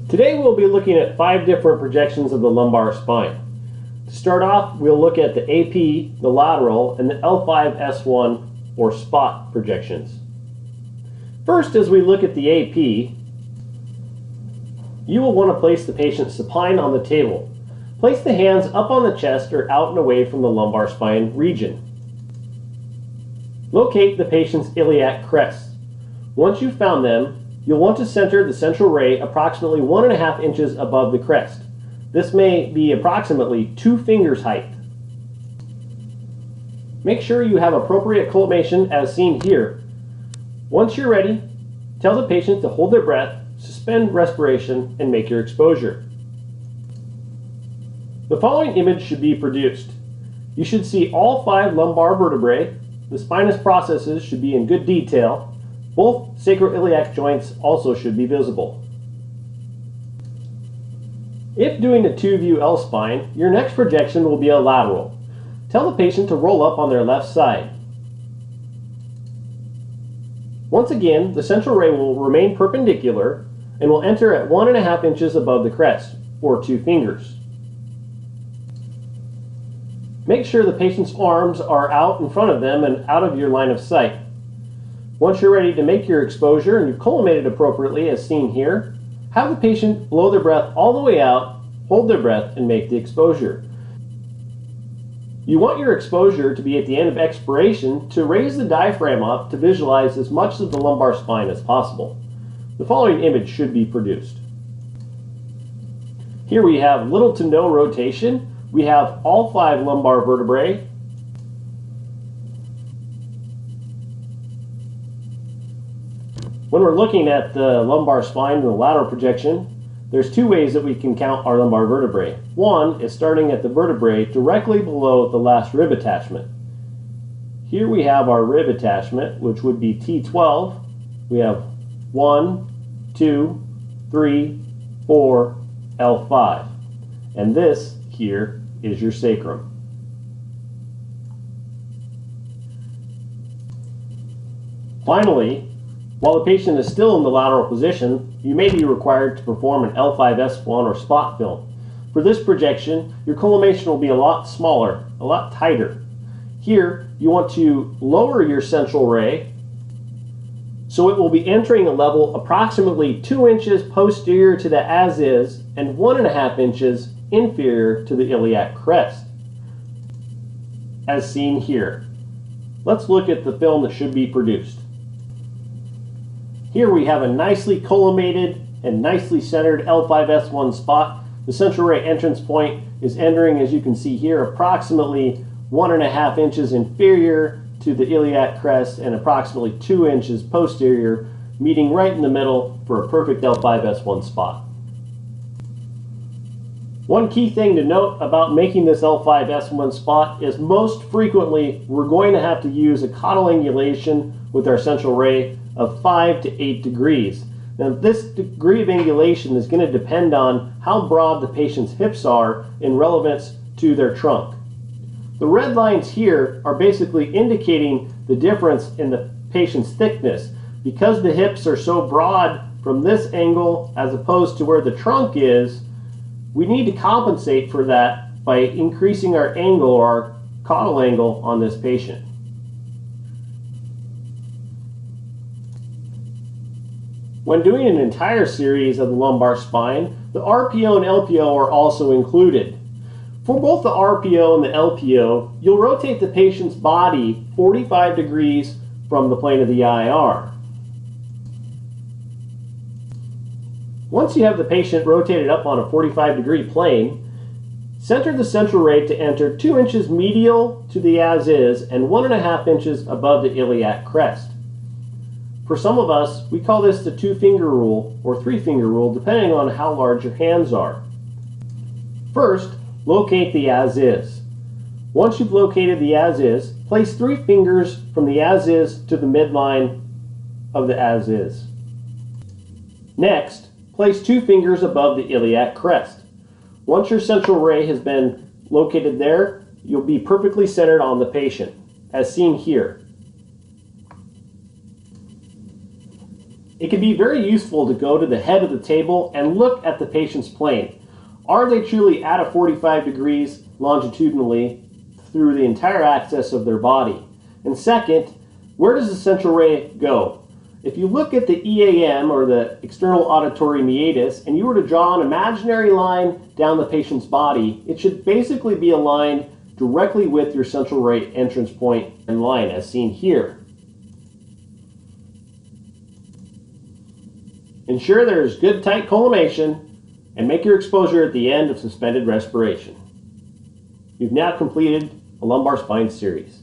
Today we'll be looking at 5 different projections of the lumbar spine. To start off, we'll look at the AP, the lateral, and the L5-S1 or spot projections. First, as we look at the AP, you will want to place the patient supine on the table. Place the hands up on the chest or out and away from the lumbar spine region. Locate the patient's iliac crests. Once you've found them, you'll want to center the central ray approximately 1.5 inches above the crest. This may be approximately 2 fingers height. Make sure you have appropriate collimation as seen here. Once you're ready, tell the patient to hold their breath, suspend respiration, and make your exposure. The following image should be produced. You should see all 5 lumbar vertebrae. The spinous processes should be in good detail. Both sacroiliac joints also should be visible. If doing a 2-view L-spine, your next projection will be a lateral. Tell the patient to roll up on their left side. Once again, the central ray will remain perpendicular and will enter at 1.5 inches above the crest, or 2 fingers. Make sure the patient's arms are out in front of them and out of your line of sight. Once you're ready to make your exposure and you've collimated appropriately as seen here, have the patient blow their breath all the way out, hold their breath, and make the exposure. You want your exposure to be at the end of expiration to raise the diaphragm up to visualize as much of the lumbar spine as possible. The following image should be produced. Here we have little to no rotation. We have all 5 lumbar vertebrae. When we're looking at the lumbar spine and the lateral projection, there's 2 ways that we can count our lumbar vertebrae. One is starting at the vertebrae directly below the last rib attachment. Here we have our rib attachment, which would be T12. We have 1, 2, 3, 4, L5. And this here is your sacrum. Finally, while the patient is still in the lateral position, you may be required to perform an L5-S1 or spot film. For this projection, your collimation will be a lot smaller, a lot tighter. Here, you want to lower your central ray so it will be entering a level approximately 2 inches posterior to the as-is and 1.5 inches inferior to the iliac crest, as seen here. Let's look at the film that should be produced. Here we have a nicely collimated and nicely centered L5-S1 spot. The central ray entrance point is entering, as you can see here, approximately 1.5 inches inferior to the iliac crest and approximately 2 inches posterior, meeting right in the middle for a perfect L5-S1 spot. One key thing to note about making this L5-S1 spot is most frequently we're going to have to use a caudal angulation with our central ray of 5 to 8 degrees. Now this degree of angulation is going to depend on how broad the patient's hips are in relevance to their trunk. The red lines here are basically indicating the difference in the patient's thickness. Because the hips are so broad from this angle as opposed to where the trunk is, we need to compensate for that by increasing our angle or our caudal angle on this patient. When doing an entire series of the lumbar spine, the RPO and LPO are also included. For both the RPO and the LPO, you'll rotate the patient's body 45 degrees from the plane of the IR. Once you have the patient rotated up on a 45-degree plane, center the central ray to enter 2 inches medial to the as-is and 1.5 inches above the iliac crest. For some of us, we call this the 2-finger rule or 3-finger rule, depending on how large your hands are. First, locate the as-is. Once you've located the as-is, place 3 fingers from the as-is to the midline of the as-is. Next, place 2 fingers above the iliac crest. Once your central ray has been located there, you'll be perfectly centered on the patient, as seen here. It can be very useful to go to the head of the table and look at the patient's plane. Are they truly at a 45 degrees longitudinally through the entire axis of their body? And second, where does the central ray go? If you look at the EAM, or the external auditory meatus, and you were to draw an imaginary line down the patient's body, it should basically be aligned directly with your central ray entrance point and line, as seen here. Ensure there is good tight collimation and make your exposure at the end of suspended respiration. You've now completed a lumbar spine series.